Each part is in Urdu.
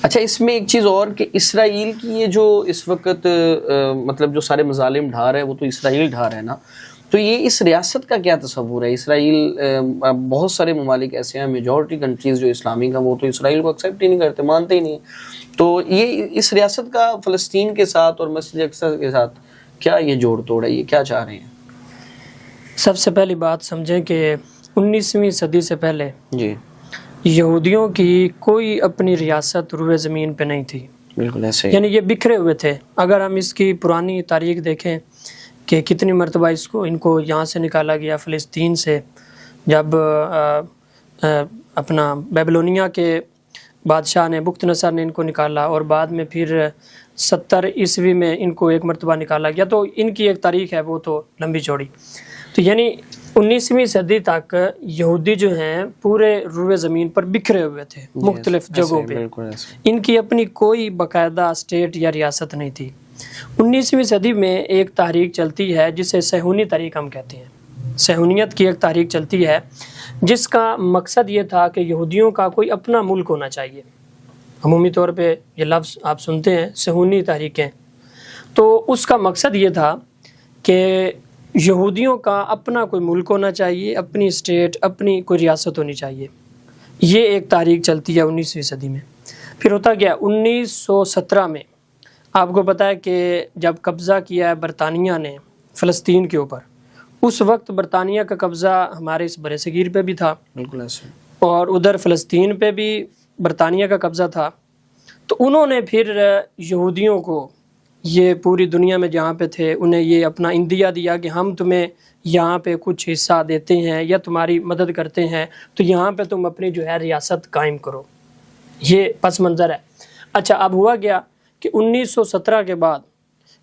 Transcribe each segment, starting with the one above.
اچھا اس میں ایک چیز اور کہ اسرائیل کی یہ جو اس وقت مطلب جو سارے مظالم ڈھا رہا ہے وہ تو اسرائیل ڈھا رہا ہے نا، تو یہ اس ریاست کا کیا تصور ہے؟ اسرائیل بہت سارے ممالک ایسے ہیں، میجورٹی کنٹریز جو اسلامی کا وہ تو اسرائیل کو ایکسیپٹ ہی نہیں کرتے، مانتے ہی نہیں ہیں، تو یہ اس ریاست کا فلسطین کے ساتھ اور مسجد اقصی کے ساتھ کیا یہ جوڑ توڑ ہے، یہ کیا چاہ رہے ہیں؟ سب سے پہلی بات سمجھیں کہ 19ویں صدی سے پہلے جی یہودیوں کی کوئی اپنی ریاست روئے زمین پہ نہیں تھی، بالکل ایسے ہی، یعنی یہ بکھرے ہوئے تھے۔ اگر ہم اس کی پرانی تاریخ دیکھیں کہ کتنی مرتبہ ان کو یہاں سے نکالا گیا فلسطین سے، جب اپنا بیبلونیا کے بادشاہ نے بخت نصر نے ان کو نکالا، اور بعد میں پھر 70 عیسوی میں ان کو ایک مرتبہ نکالا گیا، تو ان کی ایک تاریخ ہے وہ تو لمبی چوڑی۔ تو یعنی 19ویں صدی تک یہودی جو ہیں پورے روئے زمین پر بکھرے ہوئے تھے مختلف جگہوں پہ، ان کی اپنی کوئی باقاعدہ اسٹیٹ یا ریاست نہیں تھی۔ 19ویں صدی میں ایک تحریک چلتی ہے جسے صہیونی تحریک ہم کہتے ہیں، صہیونیت کی ایک تحریک چلتی ہے جس کا مقصد یہ تھا کہ یہودیوں کا کوئی اپنا ملک ہونا چاہیے۔ عمومی طور پہ یہ لفظ آپ سنتے ہیں صہیونی تحریکیں، تو اس کا مقصد یہ تھا کہ یہودیوں کا اپنا کوئی ملک ہونا چاہیے، اپنی اسٹیٹ، اپنی کوئی ریاست ہونی چاہیے۔ یہ ایک تاریخ چلتی ہے 19ویں صدی میں۔ پھر ہوتا گیا 1917 میں، آپ کو پتہ ہے کہ جب قبضہ کیا ہے برطانیہ نے فلسطین کے اوپر، اس وقت برطانیہ کا قبضہ ہمارے اس برِ صغیر پہ بھی تھا، بالکل ایسے، اور ادھر فلسطین پہ بھی برطانیہ کا قبضہ تھا۔ تو انہوں نے پھر یہودیوں کو، یہ پوری دنیا میں جہاں پہ تھے، انہیں یہ اپنا عندیہ دیا کہ ہم تمہیں یہاں پہ کچھ حصہ دیتے ہیں یا تمہاری مدد کرتے ہیں، تو یہاں پہ تم اپنی جو ہے ریاست قائم کرو۔ یہ پس منظر ہے۔ اچھا اب ہوا گیا کہ 1917 کے بعد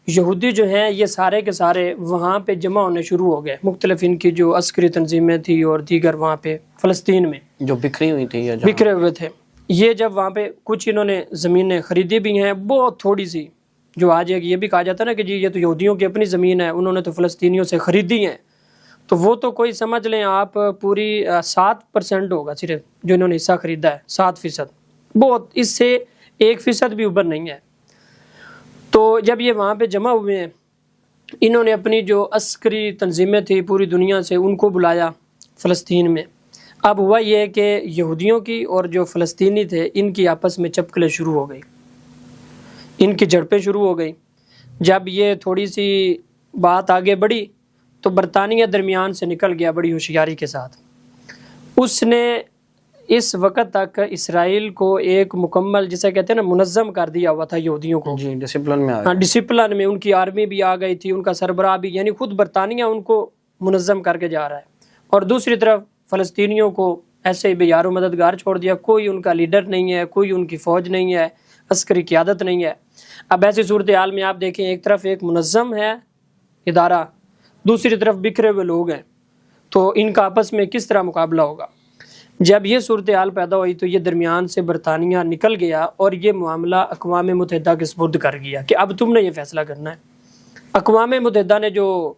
یہودی جو ہیں یہ سارے کے سارے وہاں پہ جمع ہونے شروع ہو گئے، مختلف ان کی جو عسکری تنظیمیں تھیں اور دیگر وہاں پہ فلسطین میں جو بکھری ہوئی تھی، بکھرے ہوئے تھے۔ یہ جب وہاں پہ کچھ انہوں نے زمینیں خریدی بھی ہیں، بہت تھوڑی سی، جو آج یہ بھی کہا جاتا ہے نا کہ جی یہ تو یہودیوں کی اپنی زمین ہے، انہوں نے تو فلسطینیوں سے خریدی ہیں، تو وہ تو کوئی سمجھ لیں آپ پوری 7% ہوگا صرف جو انہوں نے حصہ خریدا ہے، 7%، بہت، اس سے 1% بھی اوپر نہیں ہے۔ تو جب یہ وہاں پہ جمع ہوئے ہیں، انہوں نے اپنی جو عسکری تنظیمیں تھیں پوری دنیا سے ان کو بلایا فلسطین میں۔ اب ہوا یہ کہ یہودیوں کی اور جو فلسطینی تھے ان کی آپس میں چپکلیں شروع ہو گئی، ان کی جھڑپیں شروع ہو گئی۔ جب یہ تھوڑی سی بات آگے بڑھی تو برطانیہ درمیان سے نکل گیا بڑی ہوشیاری کے ساتھ۔ اس نے اس وقت تک اسرائیل کو ایک مکمل، جسے کہتے ہیں نا، منظم کر دیا ہوا تھا یہودیوں کو، جی ڈسپلن میں ہاں ڈسپلن میں، ان کی آرمی بھی آ گئی تھی، ان کا سربراہ بھی، یعنی خود برطانیہ ان کو منظم کر کے جا رہا ہے، اور دوسری طرف فلسطینیوں کو ایسے ہی بے یار و مددگار چھوڑ دیا، کوئی ان کا لیڈر نہیں ہے، کوئی ان کی فوج نہیں ہے، عسکری قیادت نہیں ہے۔ اب ایسی صورتحال میں آپ دیکھیں، ایک طرف ایک منظم ہے ادارہ، دوسری طرف بکھرے ہوئے لوگ ہیں، تو ان کا آپس میں کس طرح مقابلہ ہوگا؟ جب یہ صورتحال پیدا ہوئی تو یہ درمیان سے برطانیہ نکل گیا اور یہ معاملہ اقوام متحدہ کے سپرد کر گیا کہ اب تم نے یہ فیصلہ کرنا ہے۔ اقوام متحدہ نے جو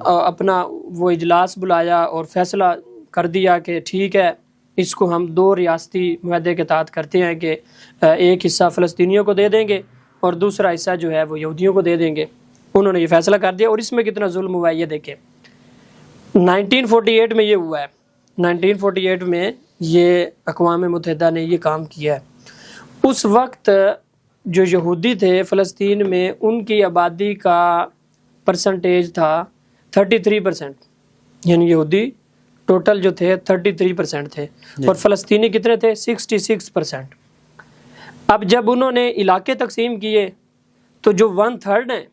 اپنا وہ اجلاس بلایا اور فیصلہ کر دیا کہ ٹھیک ہے، اس کو ہم 2 ریاستی معاہدے کے تحت کرتے ہیں کہ ایک حصہ فلسطینیوں کو دے دیں گے اور دوسرا حصہ جو ہے وہ یہودیوں کو دے دیں گے۔ انہوں نے یہ فیصلہ کر دیا، اور اس میں کتنا ظلم ہوا ہے یہ دیکھیں۔ 1948 میں یہ ہوا ہے، 1948 میں یہ اقوام متحدہ نے یہ کام کیا ہے۔ اس وقت جو یہودی تھے فلسطین میں، ان کی آبادی کا پرسنٹیج تھا 33%، یعنی یہودی ٹوٹل جو تھے 33% تھے، اور فلسطینی کتنے تھے؟ 66%۔ اب جب انہوں نے علاقے تقسیم کیے تو جو 1/3 ہیں،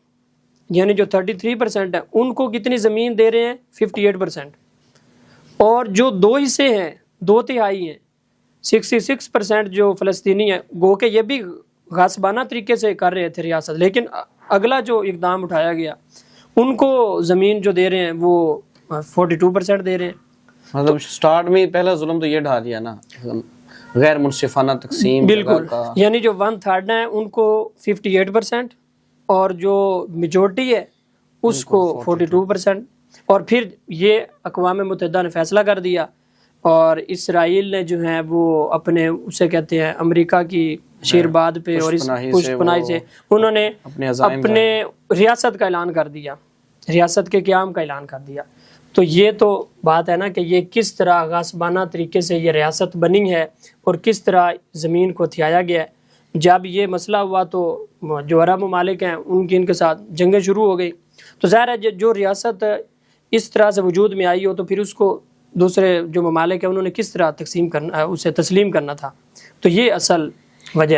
یعنی جو 33% ہیں، ان کو کتنی زمین دے رہے ہیں؟ 58%۔ اور جو 2 حصے ہیں، 2/3 ہیں، 66% جو فلسطینی ہیں، گو کہ یہ بھی غاصبانہ طریقے سے کر رہے تھے ریاست، لیکن اگلا جو اقدام اٹھایا گیا، ان کو زمین جو دے رہے ہیں وہ 42% دے رہے ہیں۔ مطلب سٹارٹ میں پہلا ظلم تو یہ ڈھا دیا نا، غیر منصفانہ تقسیم، بالکل، یعنی جو 1/3 ہیں ان کو 58%، اور جو میجورٹی ہے اس کو 42%۔ اور پھر یہ اقوام متحدہ نے فیصلہ کر دیا، اور اسرائیل نے جو ہے وہ اپنے، اسے کہتے ہیں امریکہ کی شیرباد پہ اور اس پشت پناہی سے انہوں نے اپنے ریاست کا اعلان کر دیا، ریاست کے قیام کا اعلان کر دیا. تو یہ تو بات ہے نا کہ یہ کس طرح غاصبانہ طریقے سے یہ ریاست بنی ہے اور کس طرح زمین کو ہتھیایا گیا ہے. جب یہ مسئلہ ہوا تو جو عرب ممالک ہیں ان کے ساتھ جنگیں شروع ہو گئی. تو ظاہر ہے جو ریاست اس طرح سے وجود میں آئی ہو تو پھر اس کو دوسرے جو ممالک ہیں انہوں نے کس طرح اسے تسلیم کرنا تھا. تو یہ اصل وجہ ہے.